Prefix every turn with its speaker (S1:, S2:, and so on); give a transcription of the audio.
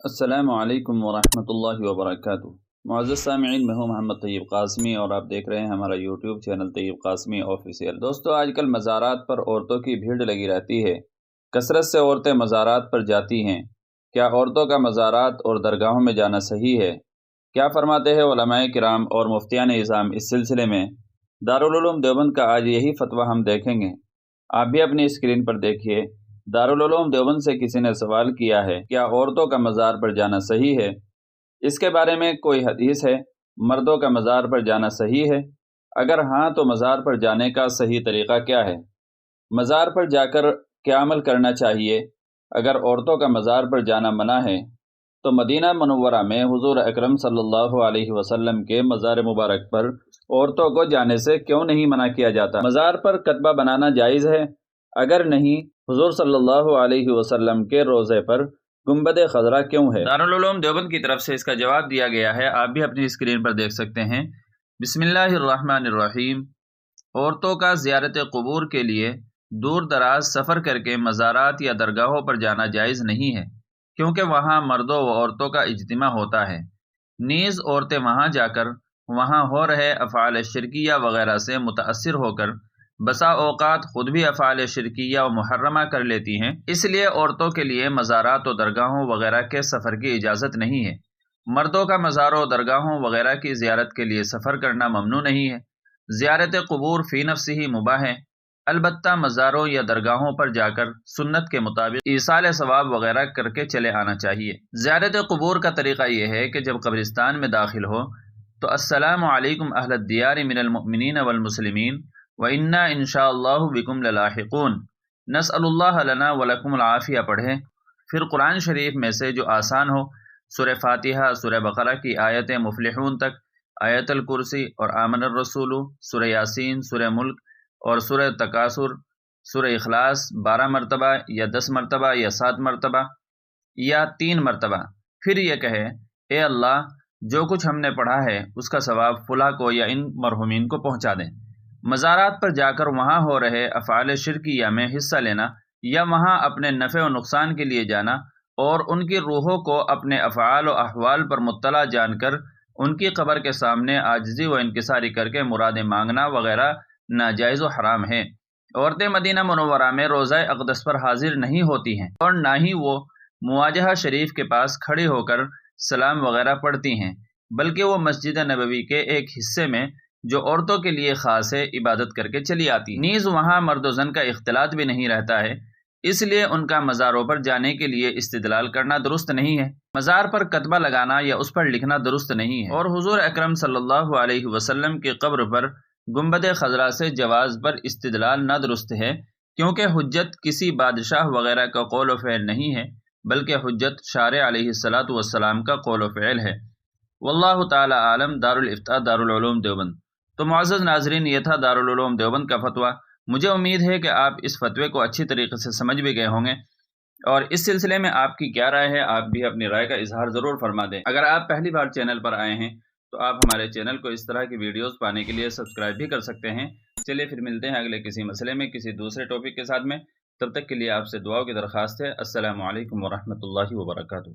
S1: السلام علیکم ورحمۃ اللہ وبرکاتہ۔ معزز سامعین، میں ہوں محمد طیب قاسمی اور آپ دیکھ رہے ہیں ہمارا یوٹیوب چینل طیب قاسمی آفیشیل۔ دوستو، آج کل مزارات پر عورتوں کی بھیڑ لگی رہتی ہے۔ کثرت سے عورتیں مزارات پر جاتی ہیں۔ کیا عورتوں کا مزارات اور درگاہوں میں جانا صحیح ہے؟ کیا فرماتے ہیں علماء کرام اور مفتیان اعظام اس سلسلے میں؟ دارالعلوم دیوبند کا آج یہی فتویٰ ہم دیکھیں گے۔ آپ بھی اپنی اسکرین پر دیکھیے۔ دارالعلوم دیوبند سے کسی نے سوال کیا ہے، کیا عورتوں کا مزار پر جانا صحیح ہے؟ اس کے بارے میں کوئی حدیث ہے؟ مردوں کا مزار پر جانا صحیح ہے؟ اگر ہاں تو مزار پر جانے کا صحیح طریقہ کیا ہے؟ مزار پر جا کر کیا عمل کرنا چاہیے؟ اگر عورتوں کا مزار پر جانا منع ہے تو مدینہ منورہ میں حضور اکرم صلی اللہ علیہ وسلم کے مزار مبارک پر عورتوں کو جانے سے کیوں نہیں منع کیا جاتا؟ مزار پر کتبہ بنانا جائز ہے؟ اگر نہیں، حضور صلی اللہ علیہ وسلم کے روضے پر گنبد خضرا کیوں ہے؟ دارالعلوم دیوبند کی طرف سے اس کا جواب دیا گیا ہے، آپ بھی اپنی اسکرین پر دیکھ سکتے ہیں۔ بسم اللہ الرحمن الرحیم۔ عورتوں کا زیارت قبور کے لیے دور دراز سفر کر کے مزارات یا درگاہوں پر جانا جائز نہیں ہے، کیونکہ وہاں مردوں و عورتوں کا اجتماع ہوتا ہے۔ نیز عورتیں وہاں جا کر وہاں ہو رہے افعال شرکیہ وغیرہ سے متاثر ہو کر بسا اوقات خود بھی افعال شرکیہ و محرمہ کر لیتی ہیں۔ اس لیے عورتوں کے لیے مزارات و درگاہوں وغیرہ کے سفر کی اجازت نہیں ہے۔ مردوں کا مزاروں و درگاہوں وغیرہ کی زیارت کے لیے سفر کرنا ممنوع نہیں ہے۔ زیارت قبور فی نفسہ ہی مباح ہے، البتہ مزاروں یا درگاہوں پر جا کر سنت کے مطابق ایصال ثواب وغیرہ کر کے چلے آنا چاہیے۔ زیارت قبور کا طریقہ یہ ہے کہ جب قبرستان میں داخل ہو تو السلام علیکم اہل الدیار من المؤمنین والمسلمین وَإِنَّا إِن شَاءَ اللَّهُ بِكُمْ لَلَاحِقُونَ، نسأل اللہ لنا ولکم العافیہ پڑھیں۔ پھر قرآن شریف میں سے جو آسان ہو، سورہ فاتحہ، سورہ بقرہ کی آیت مفلحون تک، آیت الکرسی اور آمن الرسول، سورہ یاسین، سورہ ملک اور سورہ تکاثر، سورہ اخلاص 12 مرتبہ یا 10 مرتبہ یا 7 مرتبہ یا 3 مرتبہ۔ پھر یہ کہے، اے اللہ، جو کچھ ہم نے پڑھا ہے اس کا ثواب فلاں کو یا ان مرحومین کو پہنچا دیں۔ مزارات پر جا کر وہاں ہو رہے افعال شرکیہ میں حصہ لینا یا وہاں اپنے نفع و نقصان کے لیے جانا اور ان کی روحوں کو اپنے افعال و احوال پر مطلع جان کر ان کی قبر کے سامنے عاجزی و انکساری کر کے مرادیں مانگنا وغیرہ ناجائز و حرام ہے۔ عورتیں مدینہ منورہ میں روضہ اقدس پر حاضر نہیں ہوتی ہیں اور نہ ہی وہ مواجہہ شریف کے پاس کھڑی ہو کر سلام وغیرہ پڑھتی ہیں، بلکہ وہ مسجد نبوی کے ایک حصے میں جو عورتوں کے لیے خاص ہے عبادت کر کے چلی آتی۔ نیز وہاں مرد و زن کا اختلاط بھی نہیں رہتا ہے، اس لیے ان کا مزاروں پر جانے کے لیے استدلال کرنا درست نہیں ہے۔ مزار پر کتبہ لگانا یا اس پر لکھنا درست نہیں ہے، اور حضور اکرم صلی اللہ علیہ وسلم کی قبر پر گنبد خضرا سے جواز پر استدلال نہ درست ہے، کیونکہ حجت کسی بادشاہ وغیرہ کا قول و فعل نہیں ہے، بلکہ حجت شارع علیہ الصلاۃ والسلام کا قول و فعل ہے۔ واللہ تعالی عالم۔ دارالافتاء دارالعلوم دیوبند۔ تو معزز ناظرین، یہ تھا دارالعلوم دیوبند کا فتویٰ۔ مجھے امید ہے کہ آپ اس فتوے کو اچھی طریقے سے سمجھ بھی گئے ہوں گے، اور اس سلسلے میں آپ کی کیا رائے ہے، آپ بھی اپنی رائے کا اظہار ضرور فرما دیں۔ اگر آپ پہلی بار چینل پر آئے ہیں تو آپ ہمارے چینل کو اس طرح کی ویڈیوز پانے کے لیے سبسکرائب بھی کر سکتے ہیں۔ چلیے پھر ملتے ہیں اگلے کسی مسئلے میں کسی دوسرے ٹاپک کے ساتھ میں، تب تک کے لیے آپ سے دعاؤں کی درخواست ہے۔ السلام علیکم ورحمۃ اللہ وبرکاتہ۔